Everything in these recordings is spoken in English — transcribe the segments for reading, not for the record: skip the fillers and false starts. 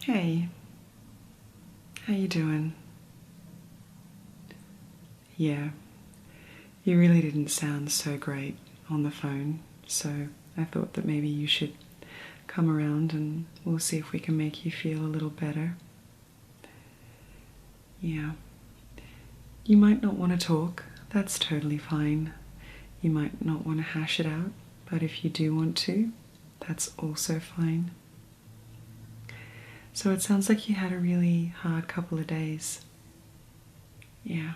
Hey, how you doing? Yeah, you really didn't sound so great on the phone, so I thought that maybe you should come around and we'll see if we can make you feel a little better. Yeah, you might not want to talk, that's totally fine. You might not want to hash it out, but if you do want to, that's also fine. So it sounds like you had a really hard couple of days. Yeah.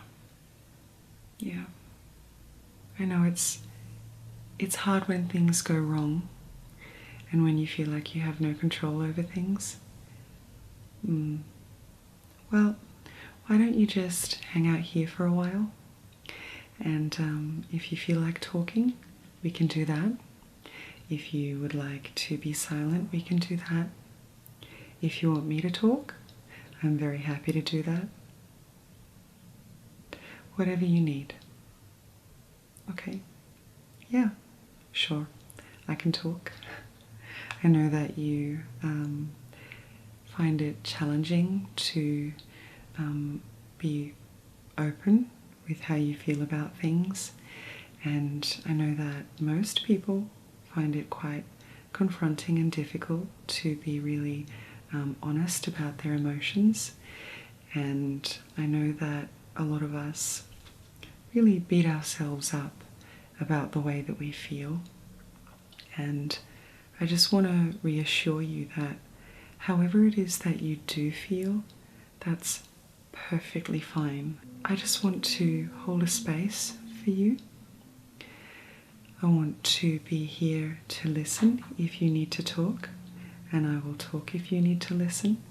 Yeah. I know it's hard when things go wrong and when you feel like you have no control over things. Well, why don't you just hang out here for a while? And if you feel like talking, we can do that. If you would like to be silent, we can do that. If you want me to talk, I'm very happy to do that. Whatever you need. Okay? Yeah, sure. I can talk. I know that you find it challenging to be open with how you feel about things, and I know that most people find it quite confronting and difficult to be really honest about their emotions, and I know that a lot of us really beat ourselves up about the way that we feel, and I just want to reassure you that however it is that you do feel, that's perfectly fine. I just want to hold a space for you. I want to be here to listen if you need to talk, and I will talk if you need to listen.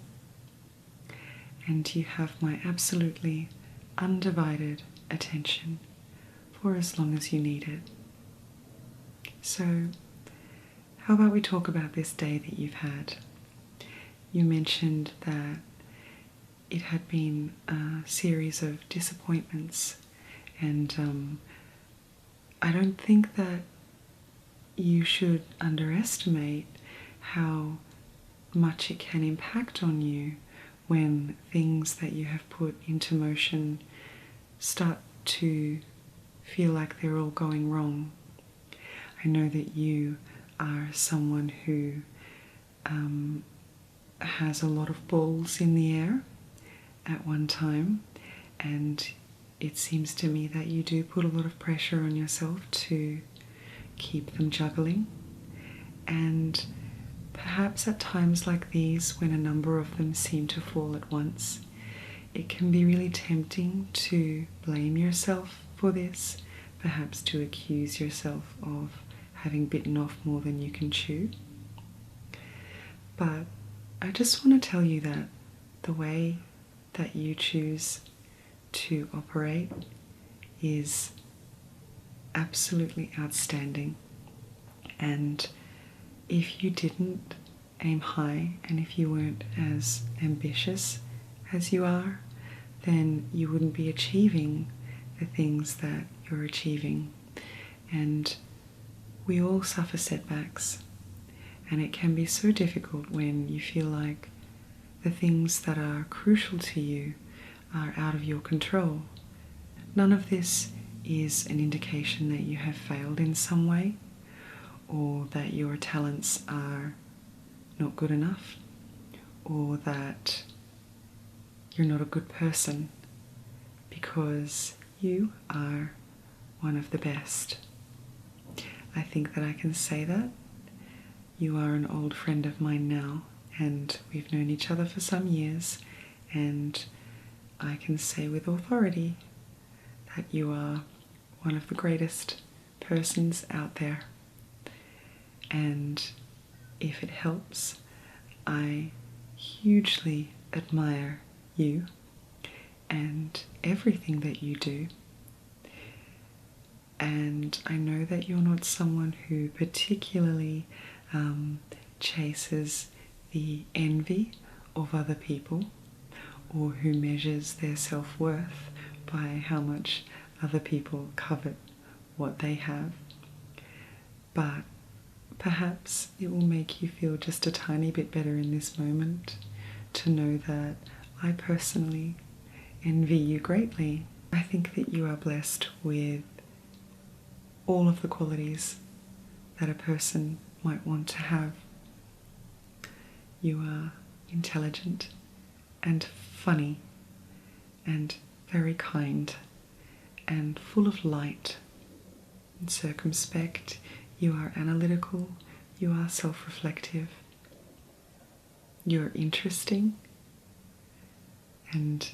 And you have my absolutely undivided attention for as long as you need it. So, how about we talk about this day that you've had? You mentioned that it had been a series of disappointments, and I don't think that you should underestimate how much it can impact on you when things that you have put into motion start to feel like they're all going wrong. I know that you are someone who has a lot of balls in the air at one time, and it seems to me that you do put a lot of pressure on yourself to keep them juggling, and perhaps at times like these, when a number of them seem to fall at once, it can be really tempting to blame yourself for this, perhaps to accuse yourself of having bitten off more than you can chew. But I just want to tell you that the way that you choose to operate is absolutely outstanding. And if you didn't aim high and if you weren't as ambitious as you are, then you wouldn't be achieving the things that you're achieving. And we all suffer setbacks, and it can be so difficult when you feel like the things that are crucial to you are out of your control. None of this is an indication that you have failed in some way, or that your talents are not good enough, or that you're not a good person, because you are one of the best. I think that I can say that. You are an old friend of mine now, and we've known each other for some years, and I can say with authority that you are one of the greatest persons out there. And if it helps, I hugely admire you and everything that you do. And I know that you're not someone who particularly chases the envy of other people, or who measures their self-worth by how much other people covet what they have. But perhaps it will make you feel just a tiny bit better in this moment to know that I personally envy you greatly. I think that you are blessed with all of the qualities that a person might want to have. You are intelligent and funny and very kind and full of light and circumspect. You are analytical, you are self-reflective, you're interesting, and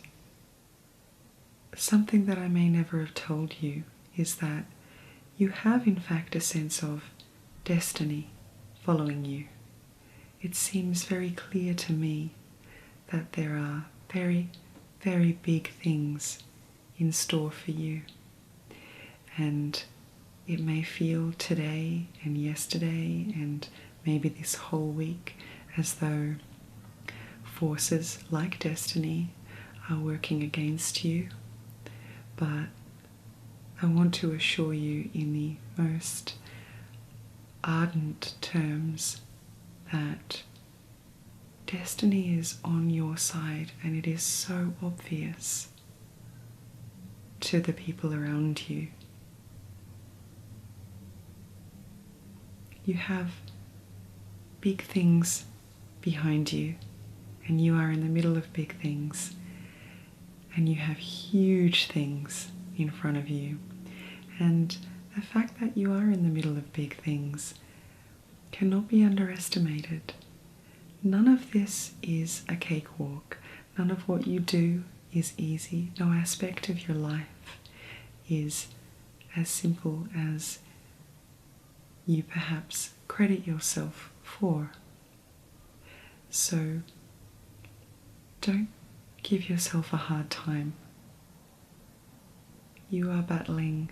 something that I may never have told you is that you have in fact a sense of destiny following you. It seems very clear to me that there are very, very big things in store for you. And it may feel today and yesterday and maybe this whole week as though forces like destiny are working against you. But I want to assure you in the most ardent terms that destiny is on your side, and it is so obvious to the people around you. You have big things behind you, and you are in the middle of big things, and you have huge things in front of you. And the fact that you are in the middle of big things cannot be underestimated. None of this is a cakewalk. None of what you do is easy. No aspect of your life is as simple as you perhaps credit yourself for. So don't give yourself a hard time. You are battling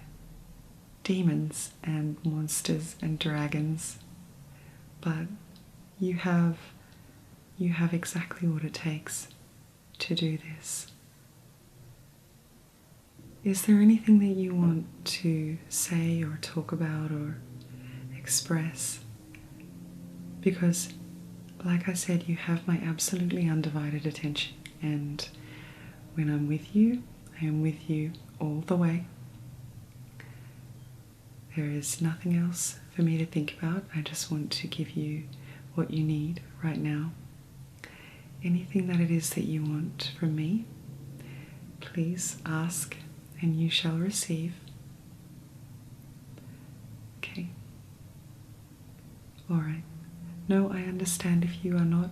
demons and monsters and dragons, but you have exactly what it takes to do this. Is there anything that you want to say or talk about or express? Because, like I said, you have my absolutely undivided attention, and when I'm with you, I am with you all the way. There is nothing else for me to think about. I just want to give you what you need right now. Anything that it is that you want from me, please ask and you shall receive. Okay. Alright. No, I understand if you are not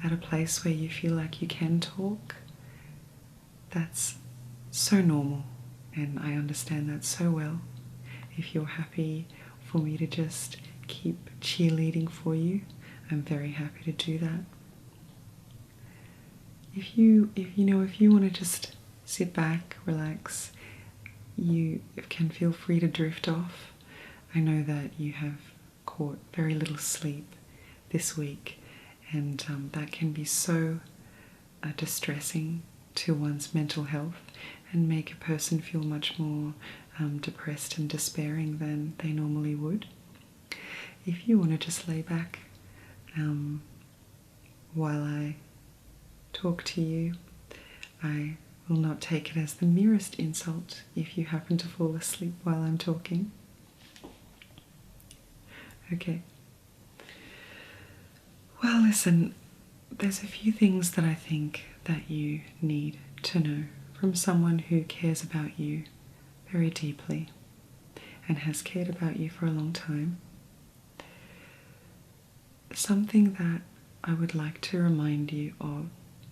at a place where you feel like you can talk. That's so normal, and I understand that so well. If you're happy for me to just keep cheerleading for you, I'm very happy to do that. If you want to just sit back, relax, you can feel free to drift off. I know that you have caught very little sleep this week, and that can be so distressing to one's mental health and make a person feel much more depressed and despairing than they normally would. If you want to just lay back while I talk to you, I will not take it as the merest insult if you happen to fall asleep while I'm talking. Okay. Well, listen, there's a few things that I think that you need to know from someone who cares about you very deeply and has cared about you for a long time. Something that I would like to remind you of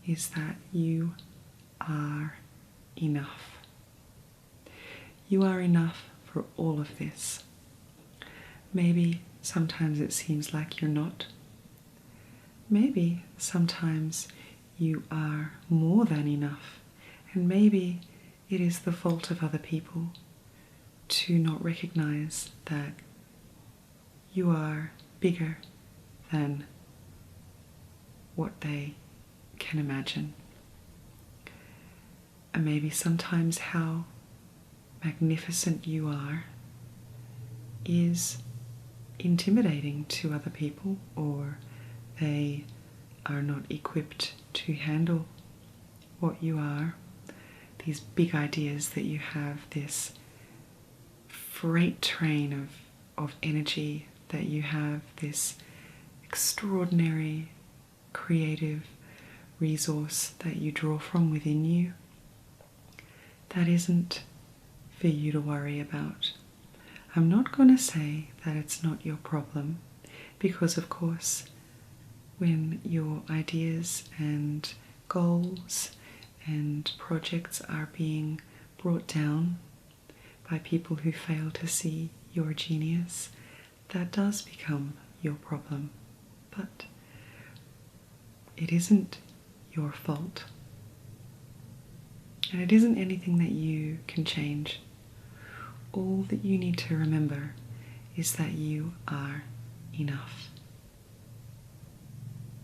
is that you are enough. You are enough for all of this. Maybe sometimes it seems like you're not. Maybe sometimes you are more than enough, and maybe it is the fault of other people to not recognize that you are bigger than what they can imagine. And maybe sometimes how magnificent you are is intimidating to other people, or they are not equipped to handle what you are, these big ideas that you have, this freight train of energy that you have, this extraordinary creative resource that you draw from within you, that isn't for you to worry about. I'm not going to say that it's not your problem, because of course when your ideas and goals and projects are being brought down by people who fail to see your genius, that does become your problem. But it isn't your fault. And it isn't anything that you can change. All that you need to remember is that you are enough.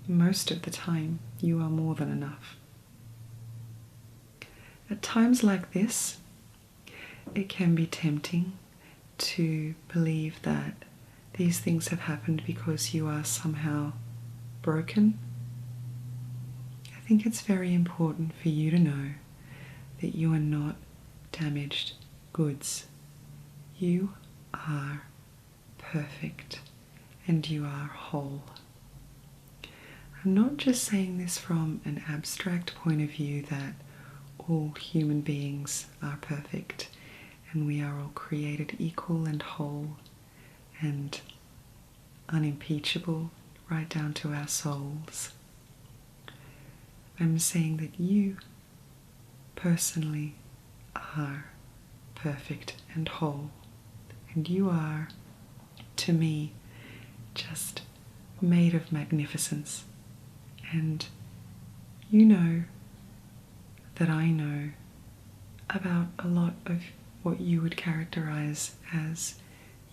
Most of the time, you are more than enough. At times like this, it can be tempting to believe that these things have happened because you are somehow broken. I think it's very important for you to know that you are not damaged goods. You are perfect and you are whole. I'm not just saying this from an abstract point of view that all human beings are perfect and we are all created equal and whole and unimpeachable right down to our souls. I'm saying that you personally are perfect and whole, and you are, to me, just made of magnificence. And you know that I know about a lot of what you would characterize as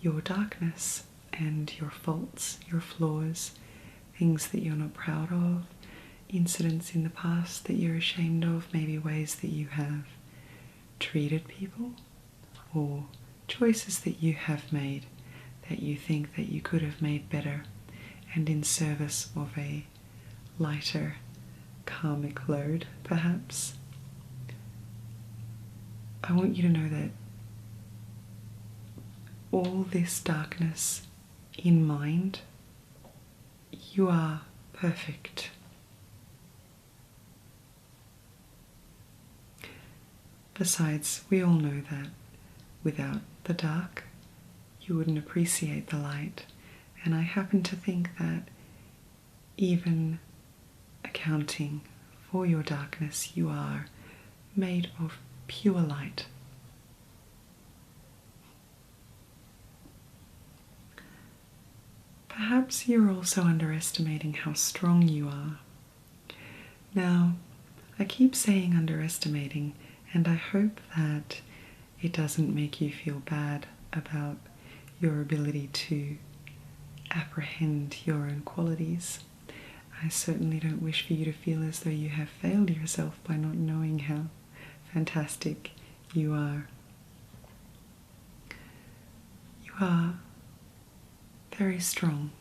your darkness and your faults, your flaws, things that you're not proud of, incidents in the past that you're ashamed of, maybe ways that you have treated people, or choices that you have made that you think that you could have made better and in service of a lighter karmic load, perhaps. I want you to know that all this darkness in mind, you are perfect. Besides, we all know that without the dark, you wouldn't appreciate the light. And I happen to think that even accounting for your darkness, you are made of pure light. Perhaps you're also underestimating how strong you are. Now, I keep saying underestimating, and I hope that it doesn't make you feel bad about your ability to apprehend your own qualities. I certainly don't wish for you to feel as though you have failed yourself by not knowing how fantastic you are. You are very strong.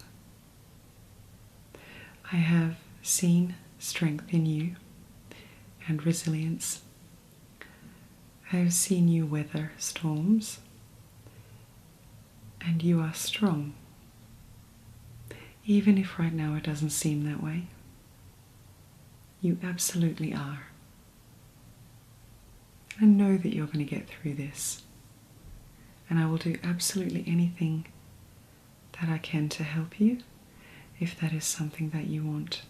I have seen strength in you and resilience. I have seen you weather storms, and you are strong, even if right now it doesn't seem that way. You absolutely are. I know that you're going to get through this, and I will do absolutely anything that I can to help you, if that is something that you want.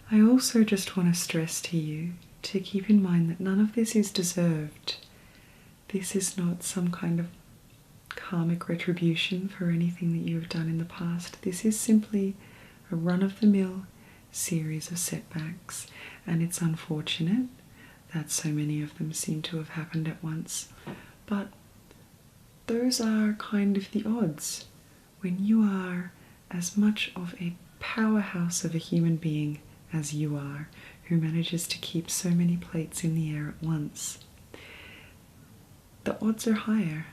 I also just want to stress to you to keep in mind that none of this is deserved. This is not some kind of karmic retribution for anything that you have done in the past. This is simply a run-of-the-mill series of setbacks, and it's unfortunate that so many of them seem to have happened at once, but those are kind of the odds when you are as much of a powerhouse of a human being as you are, who manages to keep so many plates in the air at once. The odds are higher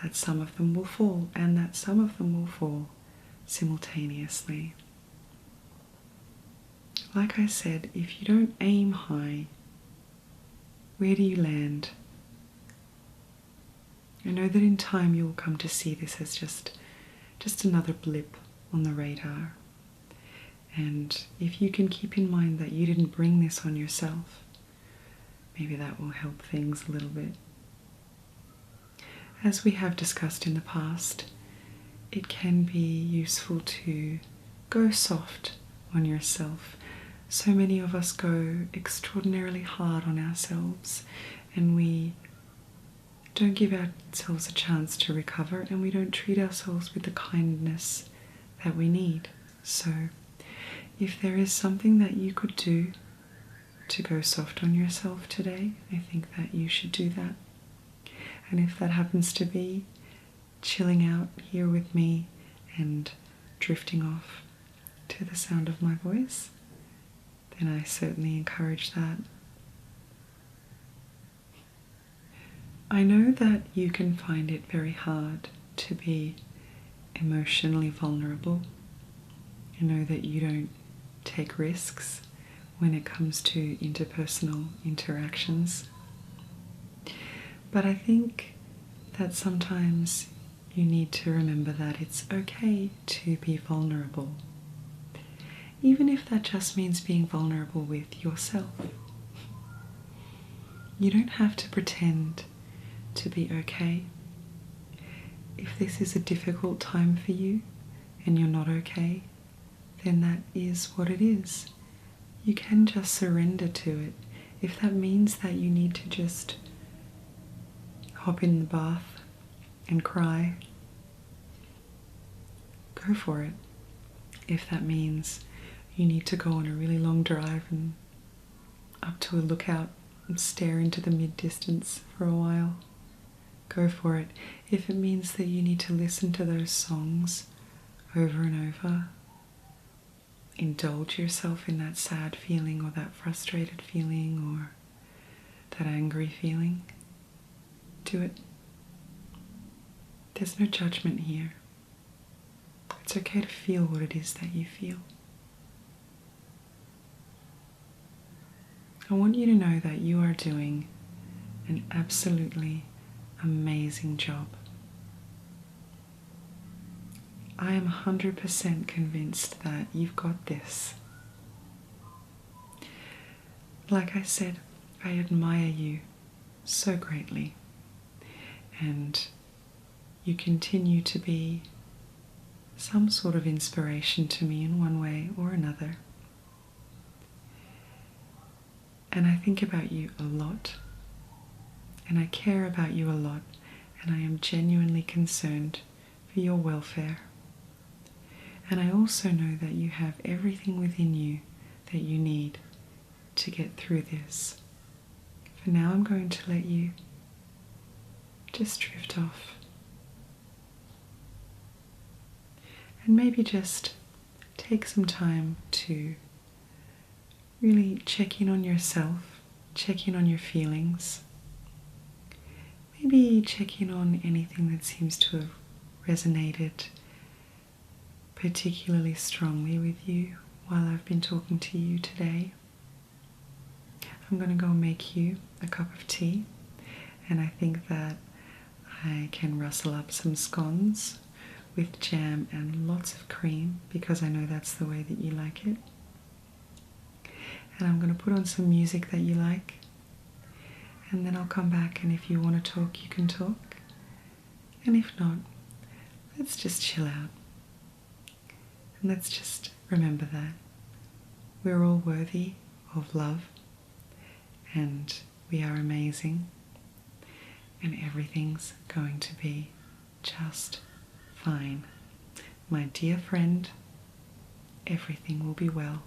that some of them will fall, and that some of them will fall simultaneously. like I said, if you don't aim high, where do you land? I know that in time you'll come to see this as just another blip on the radar. And if you can keep in mind that you didn't bring this on yourself, maybe that will help things a little bit. As we have discussed in the past, it can be useful to go soft on yourself. So many of us go extraordinarily hard on ourselves, and we don't give ourselves a chance to recover, and we don't treat ourselves with the kindness that we need. So if there is something that you could do to go soft on yourself today, I think that you should do that. And if that happens to be chilling out here with me and drifting off to the sound of my voice, then I certainly encourage that. I know that you can find it very hard to be emotionally vulnerable. I know that you don't take risks when it comes to interpersonal interactions. But I think that sometimes you need to remember that it's okay to be vulnerable, even if that just means being vulnerable with yourself. You don't have to pretend to be okay. If this is a difficult time for you and you're not okay, then that is what it is. You can just surrender to it. If that means that you need to just hop in the bath and cry, go for it. If that means you need to go on a really long drive and up to a lookout and stare into the mid-distance for a while, go for it. If it means that you need to listen to those songs over and over, indulge yourself in that sad feeling or that frustrated feeling or that angry feeling, do it. There's no judgment here. It's okay to feel what it is that you feel. I want you to know that you are doing an absolutely amazing job. I am 100% convinced that you've got this. Like I said, I admire you so greatly, and you continue to be some sort of inspiration to me in one way or another. And I think about you a lot, and I care about you a lot, and I am genuinely concerned for your welfare. And I also know that you have everything within you that you need to get through this. For now, I'm going to let you just drift off. And maybe just take some time to really check in on yourself, check in on your feelings. Maybe check in on anything that seems to have resonated particularly strongly with you while I've been talking to you today. I'm going to go make you a cup of tea, and I think that I can rustle up some scones with jam and lots of cream because I know that's the way that you like it. And I'm going to put on some music that you like, and then I'll come back, and if you want to talk, you can talk. And if not, let's just chill out. And let's just remember that we're all worthy of love, and we are amazing, and everything's going to be just fine. My dear friend, everything will be well.